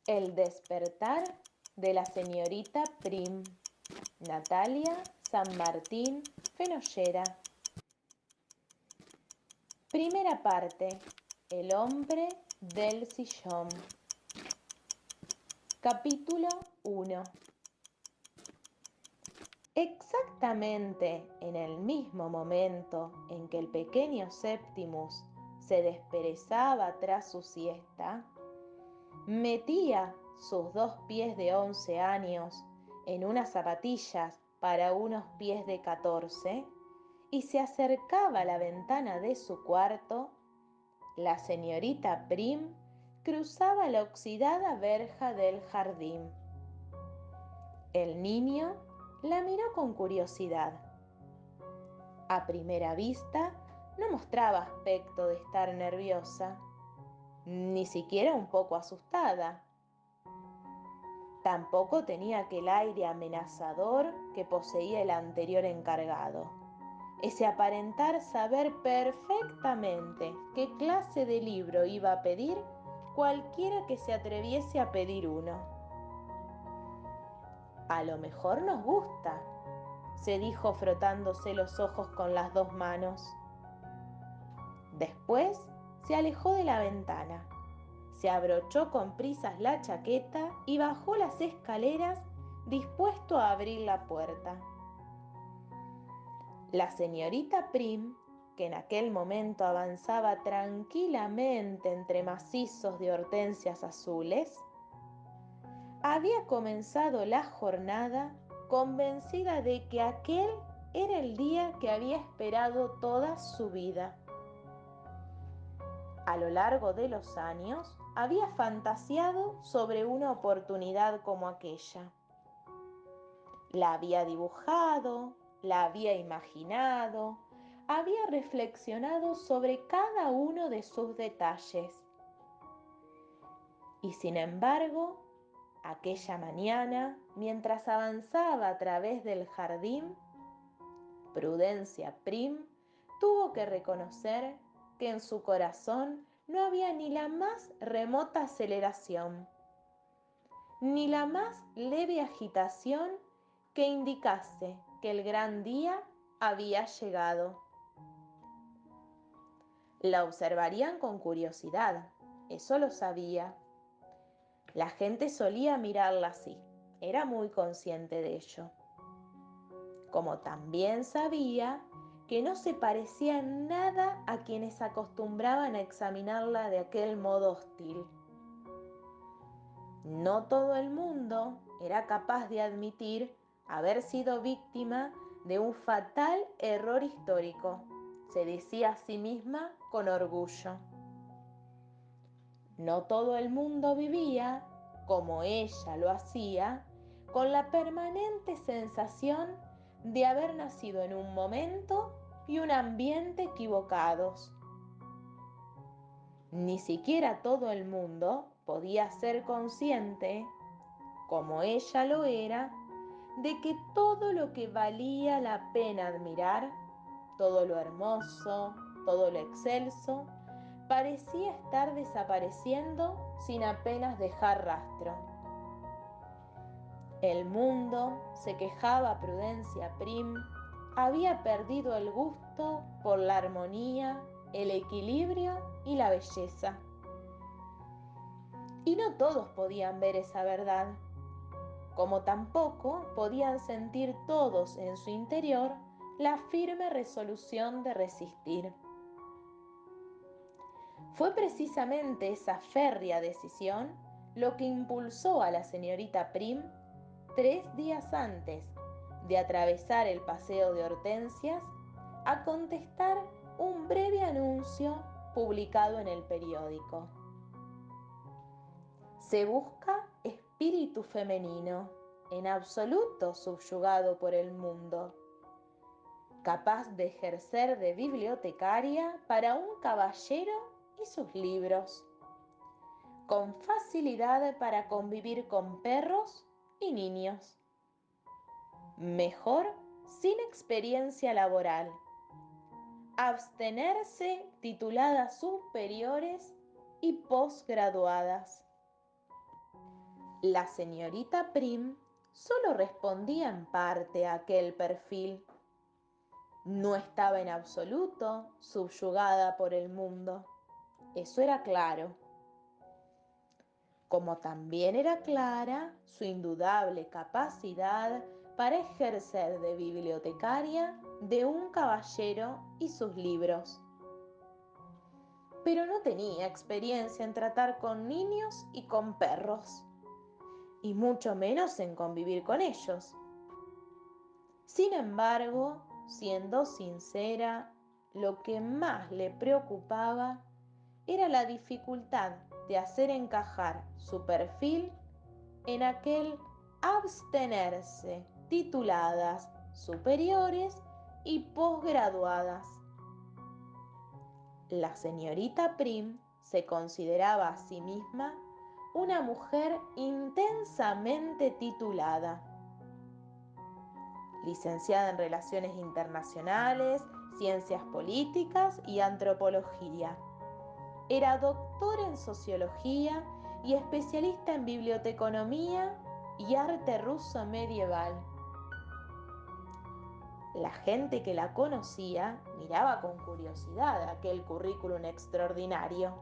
El despertar de la señorita Prim, Natalia San Martín Fenollera. Primera parte. El hombre del sillón. Capítulo 1. Exactamente en el mismo momento en que el pequeño Septimus se desperezaba tras su siesta, metía sus 2 pies de 11 años en unas zapatillas para unos pies de 14 y se acercaba a la ventana de su cuarto. La señorita Prim cruzaba la oxidada verja del jardín. El niño la miró con curiosidad. A primera vista no mostraba aspecto de estar nerviosa, ni siquiera un poco asustada. Tampoco tenía aquel aire amenazador que poseía el anterior encargado, ese aparentar saber perfectamente qué clase de libro iba a pedir cualquiera que se atreviese a pedir uno. A lo mejor nos gusta, se dijo frotándose los ojos con las 2 manos. Después se alejó de la ventana, se abrochó con prisas la chaqueta y bajó las escaleras dispuesto a abrir la puerta. La señorita Prim, que en aquel momento avanzaba tranquilamente entre macizos de hortensias azules, había comenzado la jornada convencida de que aquel era el día que había esperado toda su vida. A lo largo de los años, había fantaseado sobre una oportunidad como aquella. La había dibujado, la había imaginado, había reflexionado sobre cada uno de sus detalles. Y sin embargo, aquella mañana, mientras avanzaba a través del jardín, Prudencia Prim tuvo que reconocer que en su corazón no había ni la más remota aceleración, ni la más leve agitación que indicase que el gran día había llegado. La observarían con curiosidad, eso lo sabía. La gente solía mirarla así, era muy consciente de ello. Como también sabía que no se parecía en nada a quienes acostumbraban a examinarla de aquel modo hostil. No todo el mundo era capaz de admitir haber sido víctima de un fatal error histórico, se decía a sí misma con orgullo. No todo el mundo vivía, como ella lo hacía, con la permanente sensación de haber nacido en un momento y un ambiente equivocados. Ni siquiera todo el mundo podía ser consciente, como ella lo era, de que todo lo que valía la pena admirar, todo lo hermoso, todo lo excelso, parecía estar desapareciendo sin apenas dejar rastro. El mundo, se quejaba Prudencia Prim, había perdido el gusto por la armonía, el equilibrio y la belleza. Y no todos podían ver esa verdad, como tampoco podían sentir todos en su interior la firme resolución de resistir. Fue precisamente esa férrea decisión lo que impulsó a la señorita Prim, 3 días antes de atravesar el paseo de Hortensias, a contestar un breve anuncio publicado en el periódico. Se busca espíritu femenino, en absoluto subyugado por el mundo, capaz de ejercer de bibliotecaria para un caballero y sus libros, con facilidad para convivir con perros y niños, mejor sin experiencia laboral, abstenerse tituladas superiores y posgraduadas. La señorita Prim solo respondía en parte a aquel perfil. No estaba en absoluto subyugada por el mundo. Eso era claro. Como también era clara su indudable capacidad para ejercer de bibliotecaria de un caballero y sus libros. Pero no tenía experiencia en tratar con niños y con perros, y mucho menos en convivir con ellos. Sin embargo, siendo sincera, lo que más le preocupaba era la dificultad de hacer encajar su perfil en aquel abstenerse tituladas superiores y posgraduadas. La señorita Prim se consideraba a sí misma una mujer intensamente titulada, licenciada en Relaciones Internacionales, Ciencias Políticas y Antropología. Era doctora en Sociología y especialista en Biblioteconomía y Arte Ruso Medieval. La gente que la conocía miraba con curiosidad aquel currículum extraordinario.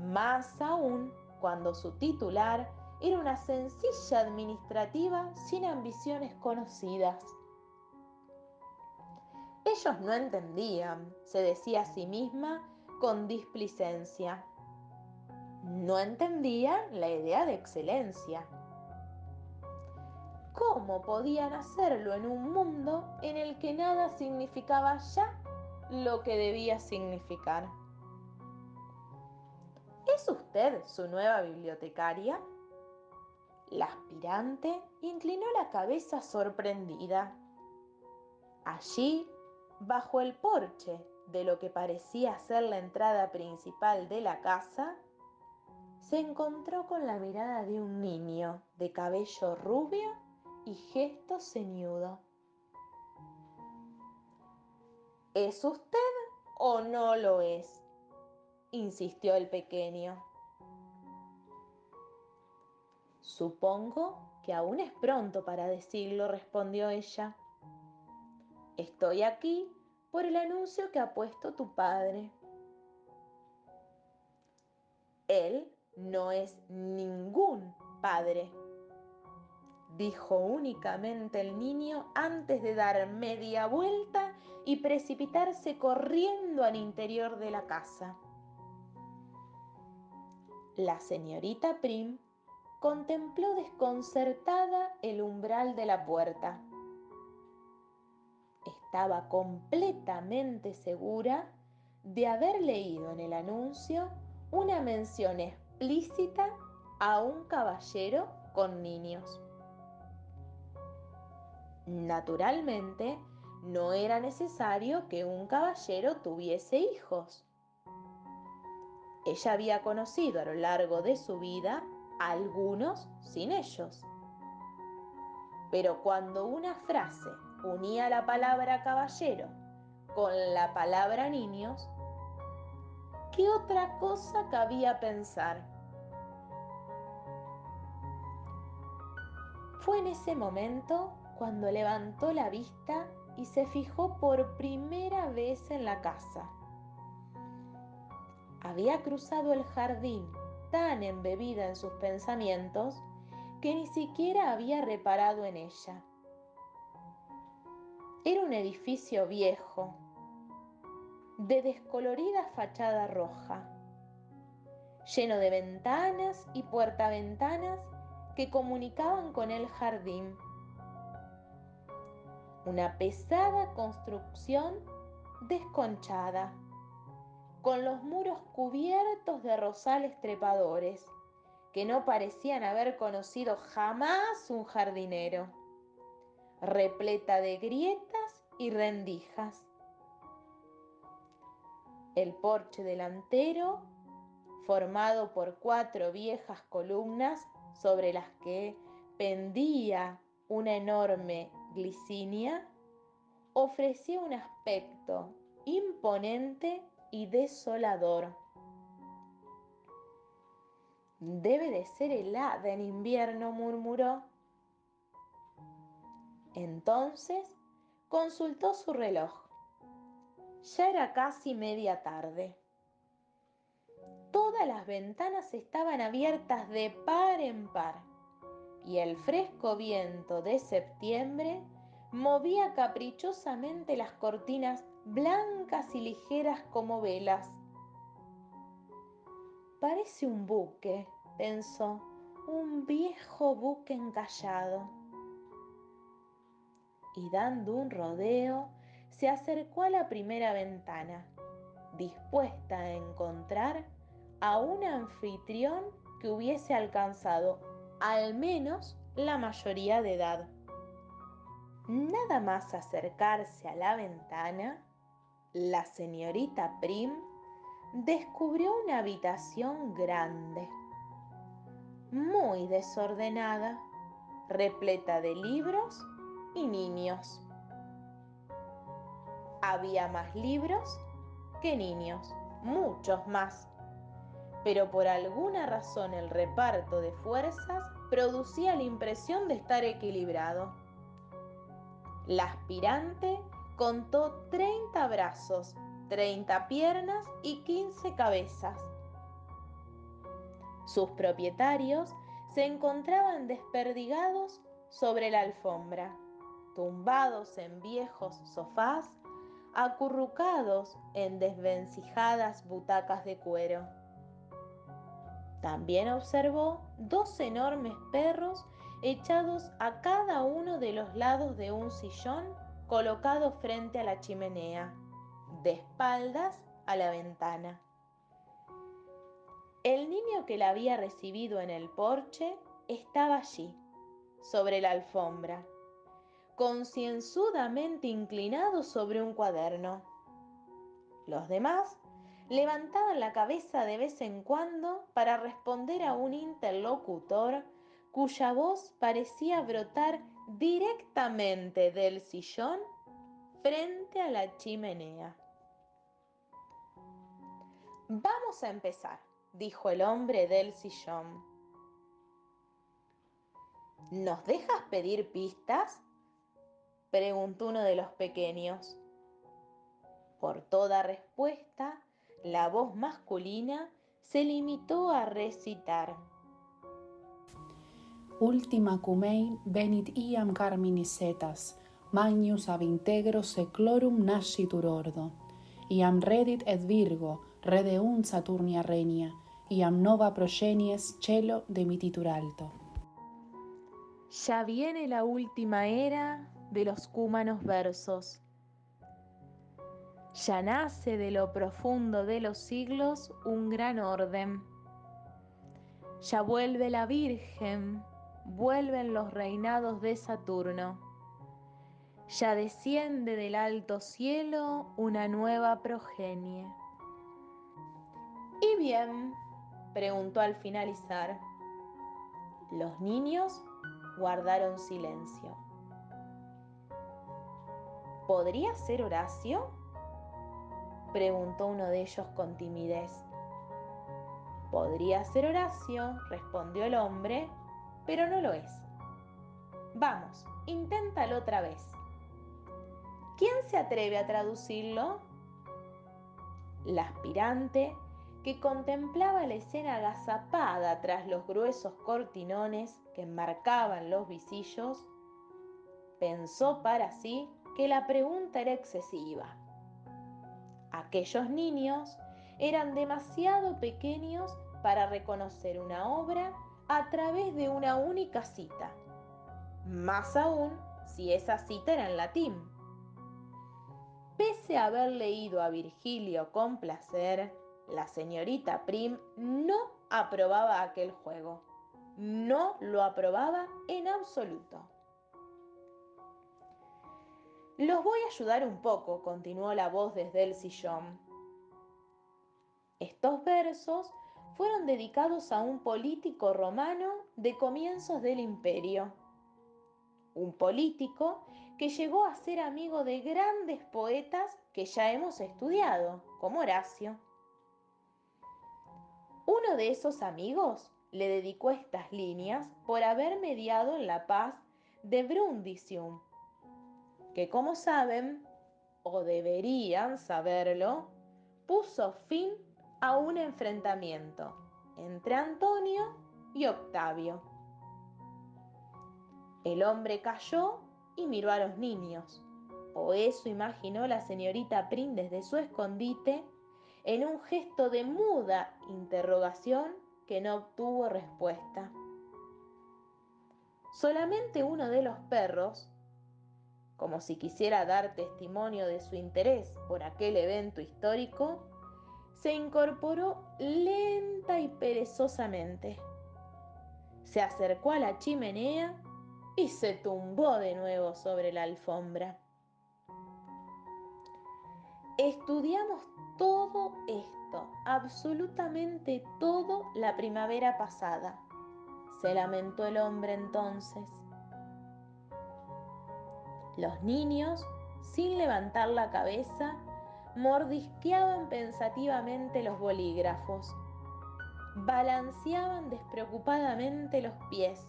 Más aún cuando su titular era una sencilla administrativa sin ambiciones conocidas. Ellos no entendían, se decía a sí misma con displicencia. No entendían la idea de excelencia. ¿Cómo podían hacerlo en un mundo en el que nada significaba ya lo que debía significar? ¿Es usted su nueva bibliotecaria? La aspirante inclinó la cabeza sorprendida. Allí, bajo el porche de lo que parecía ser la entrada principal de la casa, se encontró con la mirada de un niño de cabello rubio y gesto ceñudo. ¿Es usted o no lo es?, insistió el pequeño. Supongo que aún es pronto para decirlo, respondió ella. Estoy aquí por el anuncio que ha puesto tu padre. Él no es ningún padre, dijo únicamente el niño antes de dar media vuelta y precipitarse corriendo al interior de la casa. La señorita Prim contempló desconcertada el umbral de la puerta. Estaba completamente segura de haber leído en el anuncio una mención explícita a un caballero con niños. Naturalmente, no era necesario que un caballero tuviese hijos. Ella había conocido a lo largo de su vida a algunos sin ellos. Pero cuando una frase unía la palabra caballero con la palabra niños, ¿qué otra cosa cabía pensar? Fue en ese momento cuando levantó la vista y se fijó por primera vez en la casa. Había cruzado el jardín tan embebida en sus pensamientos que ni siquiera había reparado en ella. Era un edificio viejo, de descolorida fachada roja, lleno de ventanas y puertaventanas que comunicaban con el jardín. Una pesada construcción desconchada, con los muros cubiertos de rosales trepadores, que no parecían haber conocido jamás un jardinero, repleta de grietas y rendijas. El porche delantero, formado por 4 viejas columnas sobre las que pendía una enorme glicinia, ofrecía un aspecto imponente y desolador. Debe de ser helada en invierno, murmuró. Entonces consultó su reloj. Ya era casi media tarde. Todas las ventanas estaban abiertas de par en par y el fresco viento de septiembre movía caprichosamente las cortinas blancas y ligeras como velas. Parece un buque, pensó, un viejo buque encallado. Y dando un rodeo, se acercó a la primera ventana, dispuesta a encontrar a un anfitrión que hubiese alcanzado al menos la mayoría de edad. Nada más acercarse a la ventana, la señorita Prim descubrió una habitación grande, muy desordenada, repleta de libros y niños. Había más libros que niños, muchos más, pero por alguna razón el reparto de fuerzas producía la impresión de estar equilibrado. La aspirante contó 30 brazos, 30 piernas y 15 cabezas. Sus propietarios se encontraban desperdigados sobre la alfombra, tumbados en viejos sofás, acurrucados en desvencijadas butacas de cuero. También observó 2 enormes perros echados a cada uno de los lados de un sillón colocado frente a la chimenea, de espaldas a la ventana. El niño que la había recibido en el porche estaba allí, sobre la alfombra, concienzudamente inclinado sobre un cuaderno. Los demás levantaban la cabeza de vez en cuando para responder a un interlocutor cuya voz parecía brotar directamente del sillón frente a la chimenea. Vamos a empezar, dijo el hombre del sillón. ¿Nos dejas pedir pistas?, preguntó uno de los pequeños. Por toda respuesta, la voz masculina se limitó a recitar. Ultima cumein venit iam carminis setas, magnus ab integro seclorum nascitur ordo. Iam redit et Virgo, redeunt Saturnia regnia, iam nova progenies cielo demititur alto. Ya viene la última era de los cúmanos versos. Ya nace de lo profundo de los siglos un gran orden. Ya vuelve la Virgen, vuelven los reinados de Saturno. Ya desciende del alto cielo una nueva progenie. ¿Y bien?, preguntó al finalizar. Los niños guardaron silencio. ¿Podría ser Horacio?, preguntó uno de ellos con timidez. Podría ser Horacio, respondió el hombre, pero no lo es. Vamos, inténtalo otra vez. ¿Quién se atreve a traducirlo? La aspirante, que contemplaba la escena agazapada tras los gruesos cortinones que enmarcaban los visillos, pensó para sí que la pregunta era excesiva. Aquellos niños eran demasiado pequeños para reconocer una obra a través de una única cita, más aún si esa cita era en latín. Pese a haber leído a Virgilio con placer, la señorita Prim no aprobaba aquel juego. No lo aprobaba en absoluto. Los voy a ayudar un poco, continuó la voz desde el sillón. Estos versos fueron dedicados a un político romano de comienzos del imperio. Un político que llegó a ser amigo de grandes poetas que ya hemos estudiado, como Horacio. Uno de esos amigos le dedicó estas líneas por haber mediado en la paz de Brundisium, que como saben, o deberían saberlo, puso fin a un enfrentamiento entre Antonio y Octavio. El hombre cayó y miró a los niños, o eso imaginó la señorita Prim desde su escondite, en un gesto de muda interrogación que no obtuvo respuesta. Solamente uno de los perros, como si quisiera dar testimonio de su interés por aquel evento histórico, se incorporó lenta y perezosamente. Se acercó a la chimenea y se tumbó de nuevo sobre la alfombra. Estudiamos todo esto, absolutamente todo, la primavera pasada, se lamentó el hombre entonces. Los niños, sin levantar la cabeza, mordisqueaban pensativamente los bolígrafos, balanceaban despreocupadamente los pies,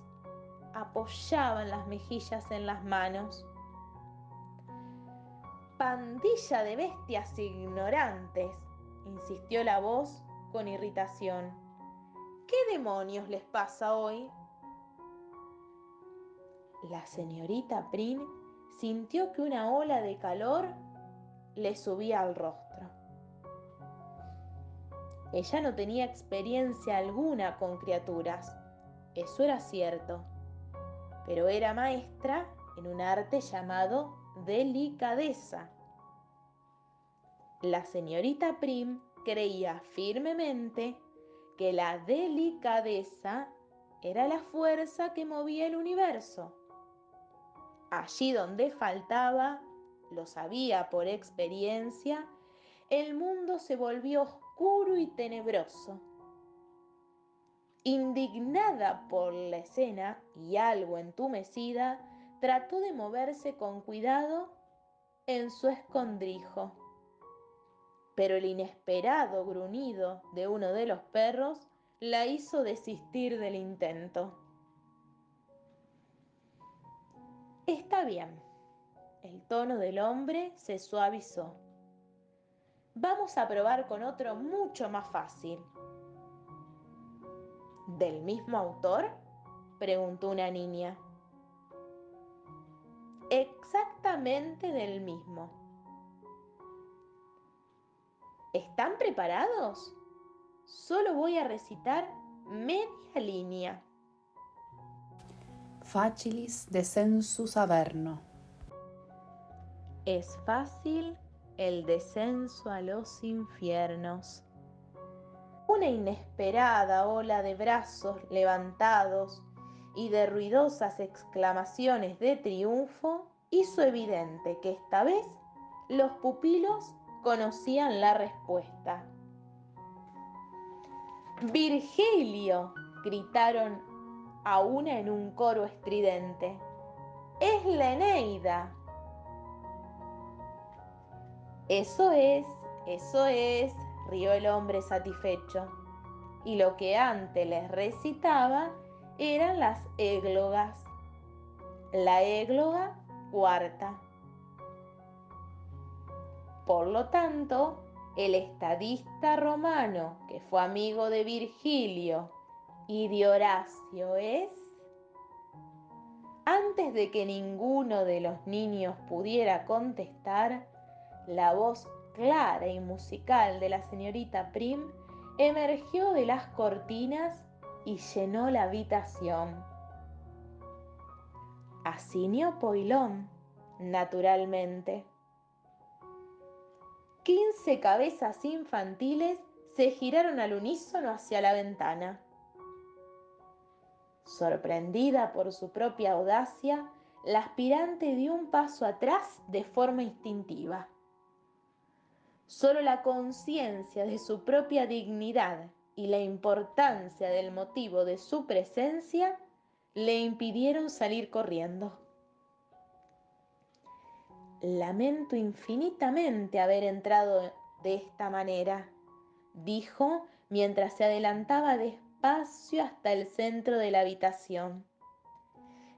apoyaban las mejillas en las manos. «Pandilla de bestias ignorantes», insistió la voz con irritación. «¿Qué demonios les pasa hoy?» La señorita Prim sintió que una ola de calor le subía al rostro. Ella no tenía experiencia alguna con criaturas, eso era cierto, pero era maestra en un arte llamado delicadeza. La señorita Prim creía firmemente que la delicadeza era la fuerza que movía el universo. Allí donde faltaba, lo sabía por experiencia, el mundo se volvió oscuro y tenebroso. Indignada por la escena y algo entumecida, trató de moverse con cuidado en su escondrijo. Pero el inesperado gruñido de uno de los perros la hizo desistir del intento. «Está bien», el tono del hombre se suavizó. «Vamos a probar con otro mucho más fácil». «¿Del mismo autor?», preguntó una niña. «Exactamente del mismo». ¿Están preparados? Solo voy a recitar media línea. Facilis descensus Averno. Es fácil el descenso a los infiernos. Una inesperada ola de brazos levantados y de ruidosas exclamaciones de triunfo hizo evidente que esta vez los pupilos conocían la respuesta. «¡Virgilio!», gritaron a una en un coro estridente. «¡Es la Eneida!». Eso es», rió el hombre satisfecho. Y lo que antes les recitaba eran las églogas. La égloga cuarta. Por lo tanto, el estadista romano que fue amigo de Virgilio y de Horacio es... Antes de que ninguno de los niños pudiera contestar, la voz clara y musical de la señorita Prim emergió de las cortinas y llenó la habitación. Asinio Poilón, naturalmente. 15 cabezas infantiles se giraron al unísono hacia la ventana. Sorprendida por su propia audacia, la aspirante dio un paso atrás de forma instintiva. Solo la conciencia de su propia dignidad y la importancia del motivo de su presencia le impidieron salir corriendo. «Lamento infinitamente haber entrado de esta manera», dijo mientras se adelantaba despacio despacio hasta el centro de la habitación.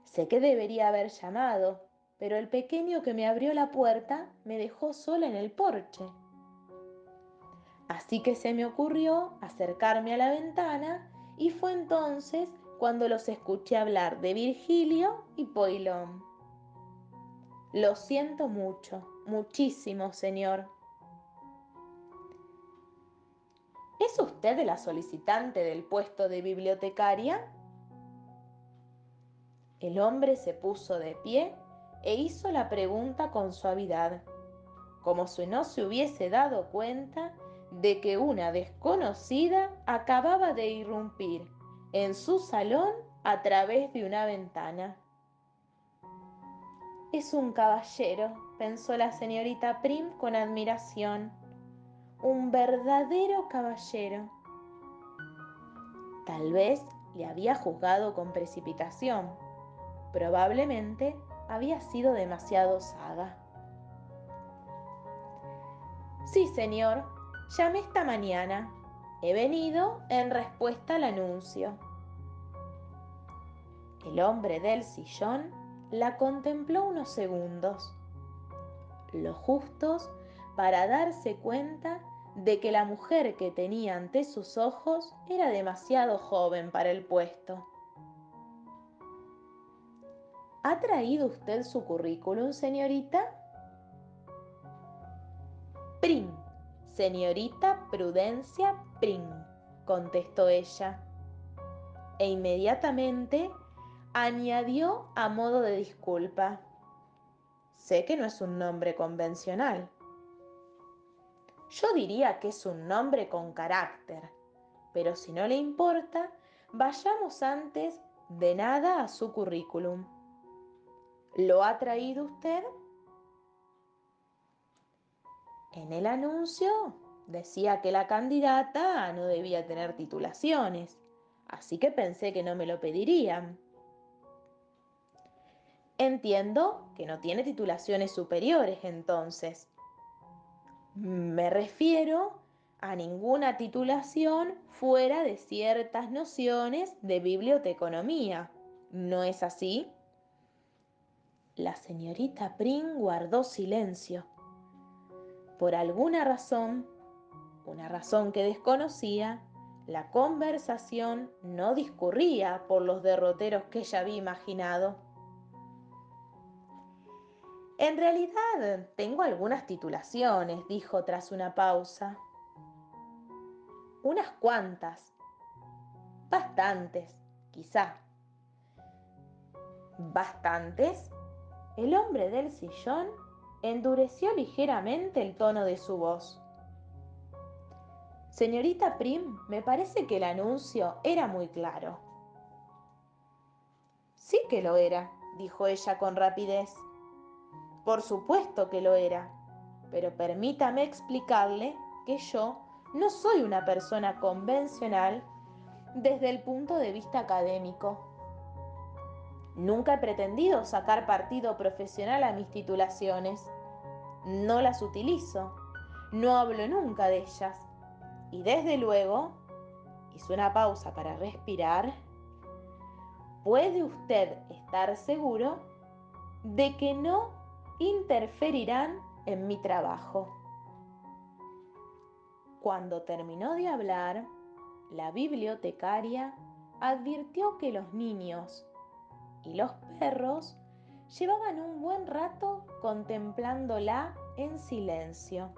Sé que debería haber llamado, pero el pequeño que me abrió la puerta me dejó sola en el porche. Así que se me ocurrió acercarme a la ventana y fue entonces cuando los escuché hablar de Virgilio y Poilón. Lo siento mucho, muchísimo, señor. ¿Es usted la solicitante del puesto de bibliotecaria? El hombre se puso de pie e hizo la pregunta con suavidad, como si no se hubiese dado cuenta de que una desconocida acababa de irrumpir en su salón a través de una ventana. Es un caballero, pensó la señorita Prim con admiración. Un verdadero caballero. Tal vez le había juzgado con precipitación. Probablemente había sido demasiado saga. Sí, señor, llamé esta mañana. He venido en respuesta al anuncio. El hombre del sillón la contempló unos segundos, lo justos para darse cuenta de que la mujer que tenía ante sus ojos era demasiado joven para el puesto. ¿Ha traído usted su currículum, señorita? Prim, señorita Prudencia Prim, contestó ella. E inmediatamente añadió a modo de disculpa: sé que no es un nombre convencional. Yo diría que es un nombre con carácter, pero si no le importa, vayamos antes de nada a su currículum. ¿Lo ha traído usted? En el anuncio decía que la candidata no debía tener titulaciones, así que pensé que no me lo pedirían. Entiendo que no tiene titulaciones superiores entonces. Me refiero a ninguna titulación fuera de ciertas nociones de biblioteconomía. ¿No es así? La señorita Prim guardó silencio. Por alguna razón, una razón que desconocía, la conversación no discurría por los derroteros que ella había imaginado. En realidad, tengo algunas titulaciones, dijo tras una pausa. Unas cuantas. Bastantes, quizá. ¿Bastantes? El hombre del sillón endureció ligeramente el tono de su voz. Señorita Prim, me parece que el anuncio era muy claro. Sí que lo era, dijo ella con rapidez. Por supuesto que lo era, pero permítame explicarle que yo no soy una persona convencional desde el punto de vista académico. Nunca he pretendido sacar partido profesional a mis titulaciones. No las utilizo, no hablo nunca de ellas. Y desde luego, hizo una pausa para respirar, puede usted estar seguro de que no interferirán en mi trabajo. Cuando terminó de hablar, la bibliotecaria advirtió que los niños y los perros llevaban un buen rato contemplándola en silencio.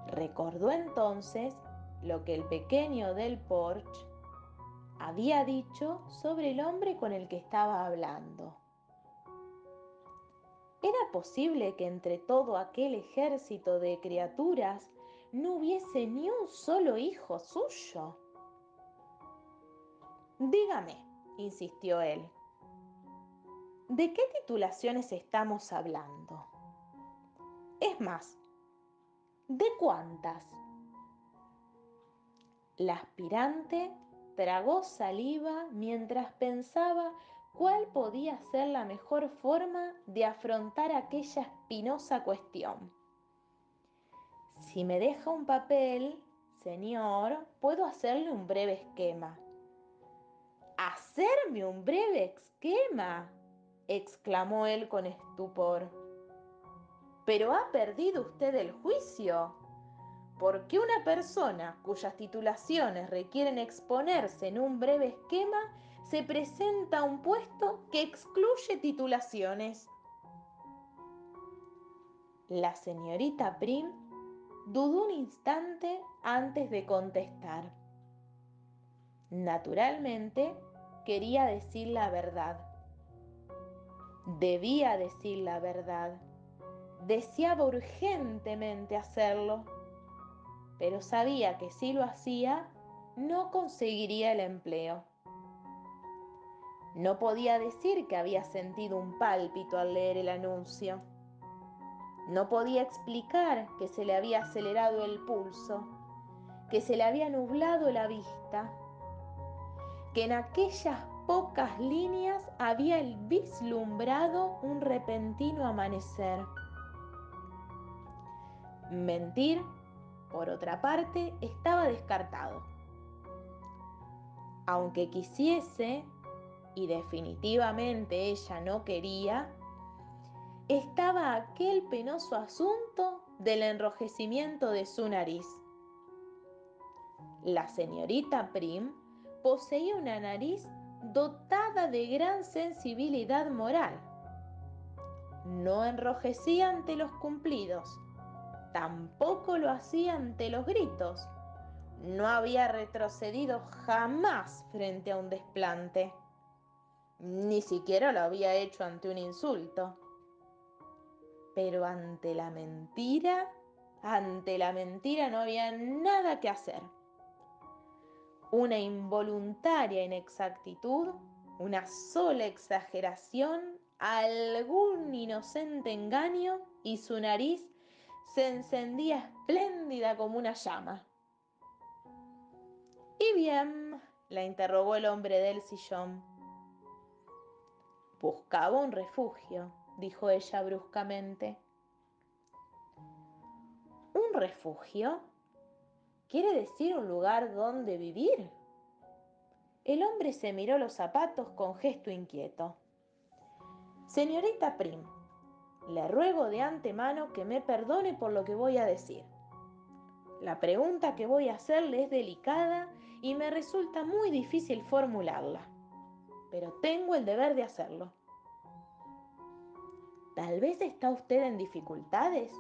Recordó entonces lo que el pequeño del porche había dicho sobre el hombre con el que estaba hablando. ¿Era posible que entre todo aquel ejército de criaturas no hubiese ni un solo hijo suyo? Dígame, insistió él, ¿de qué titulaciones estamos hablando? Es más, ¿de cuántas? La aspirante tragó saliva mientras pensaba cuál podía ser la mejor forma de afrontar aquella espinosa cuestión. Si me deja un papel, Señor, puedo hacerle un breve esquema. ¿Hacerme un breve esquema?, exclamó él con estupor. ¿Pero ha perdido usted el juicio? Porque una persona cuyas titulaciones requieren exponerse en un breve esquema se presenta a un puesto que excluye titulaciones. La señorita Prim dudó un instante antes de contestar. Naturalmente, quería decir la verdad. Debía decir la verdad. Deseaba urgentemente hacerlo, pero sabía que si lo hacía, no conseguiría el empleo. No podía decir que había sentido un pálpito al leer el anuncio. No podía explicar que se le había acelerado el pulso, que se le había nublado la vista, que en aquellas pocas líneas había vislumbrado un repentino amanecer. Mentir, por otra parte, estaba descartado. Aunque quisiese, y definitivamente ella no quería, estaba aquel penoso asunto del enrojecimiento de su nariz. La señorita Prim poseía una nariz dotada de gran sensibilidad moral. No enrojecía ante los cumplidos, tampoco lo hacía ante los gritos. No había retrocedido jamás frente a un desplante. Ni siquiera lo había hecho ante un insulto. Pero ante la mentira no había nada que hacer. Una involuntaria inexactitud, una sola exageración, algún inocente engaño y su nariz se encendía espléndida como una llama. ¿Y bien?, la interrogó el hombre del sillón. Buscaba un refugio, dijo ella bruscamente. ¿Un refugio? ¿Quiere decir un lugar donde vivir? El hombre se miró los zapatos con gesto inquieto. Señorita Prim, le ruego de antemano que me perdone por lo que voy a decir. La pregunta que voy a hacerle es delicada y me resulta muy difícil formularla, pero tengo el deber de hacerlo. Tal vez está usted en dificultades,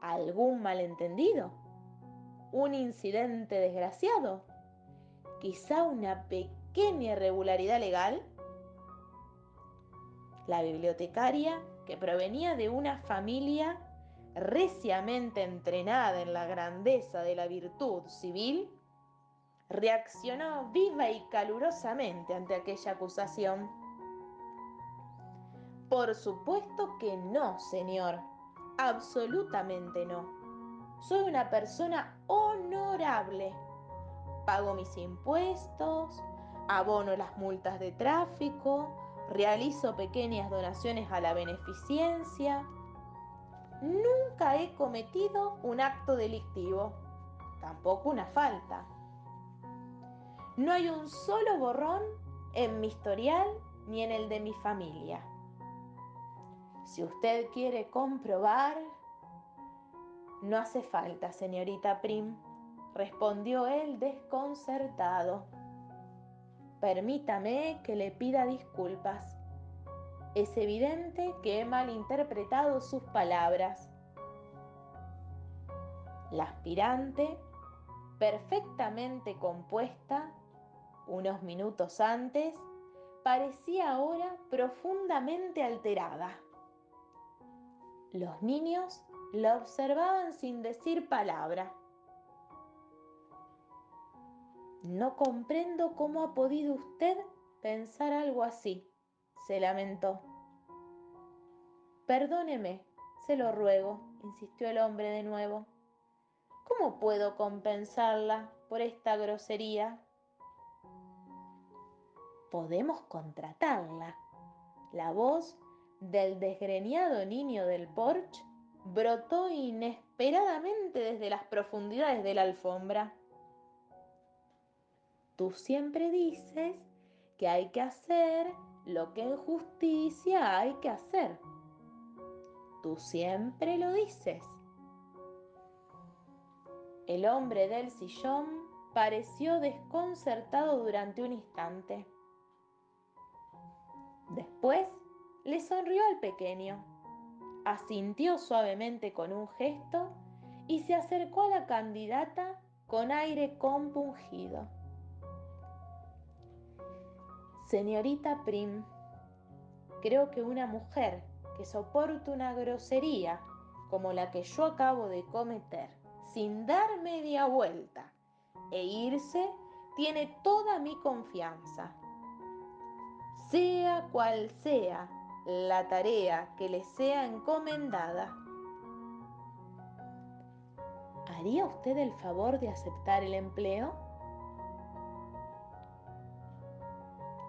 algún malentendido, un incidente desgraciado, quizá una pequeña irregularidad legal. La bibliotecaria, que provenía de una familia reciamente entrenada en la grandeza de la virtud civil, reaccionó viva y calurosamente ante aquella acusación. Por supuesto que no, señor. Absolutamente no. Soy una persona honorable. Pago mis impuestos, abono las multas de tráfico, realizo pequeñas donaciones a la beneficencia. Nunca he cometido un acto delictivo, tampoco una falta. No hay un solo borrón en mi historial ni en el de mi familia. Si usted quiere comprobar... No hace falta, señorita Prim, respondió él desconcertado. Permítame que le pida disculpas. Es evidente que he malinterpretado sus palabras. La aspirante, perfectamente compuesta, unos minutos antes, parecía ahora profundamente alterada. Los niños la observaban sin decir palabra. No comprendo cómo ha podido usted pensar algo así, se lamentó. Perdóneme, se lo ruego, insistió el hombre de nuevo. ¿Cómo puedo compensarla por esta grosería? Podemos contratarla. La voz del desgreñado niño del porche brotó desesperadamente desde las profundidades de la alfombra. Tú siempre dices que hay que hacer lo que en justicia hay que hacer. Tú siempre lo dices. El hombre del sillón pareció desconcertado durante un instante. Después le sonrió al pequeño, asintió suavemente con un gesto y se acercó a la candidata con aire compungido. Señorita Prim, creo que una mujer que soporte una grosería como la que yo acabo de cometer, sin dar media vuelta e irse, tiene toda mi confianza. Sea cual sea la tarea que le sea encomendada. ¿Haría usted el favor de aceptar el empleo?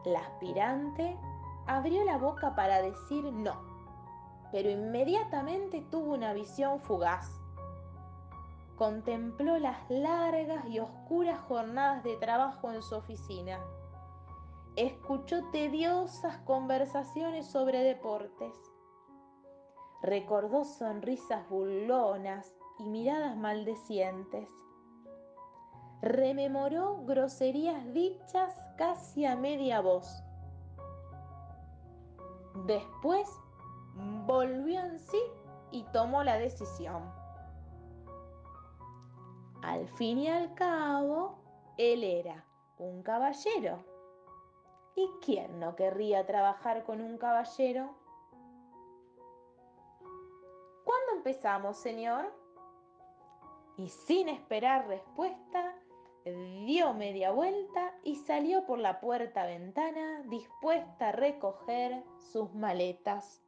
La aspirante abrió la boca para decir no, pero inmediatamente tuvo una visión fugaz. Contempló las largas y oscuras jornadas de trabajo en su oficina. Escuchó tediosas conversaciones sobre deportes. Recordó sonrisas burlonas y miradas maldecientes. Rememoró groserías dichas casi a media voz. Después volvió en sí y tomó la decisión. Al fin y al cabo, él era un caballero. ¿Y quién no querría trabajar con un caballero? ¿Cuándo empezamos, señor? Y sin esperar respuesta, dio media vuelta y salió por la puerta-ventana dispuesta a recoger sus maletas.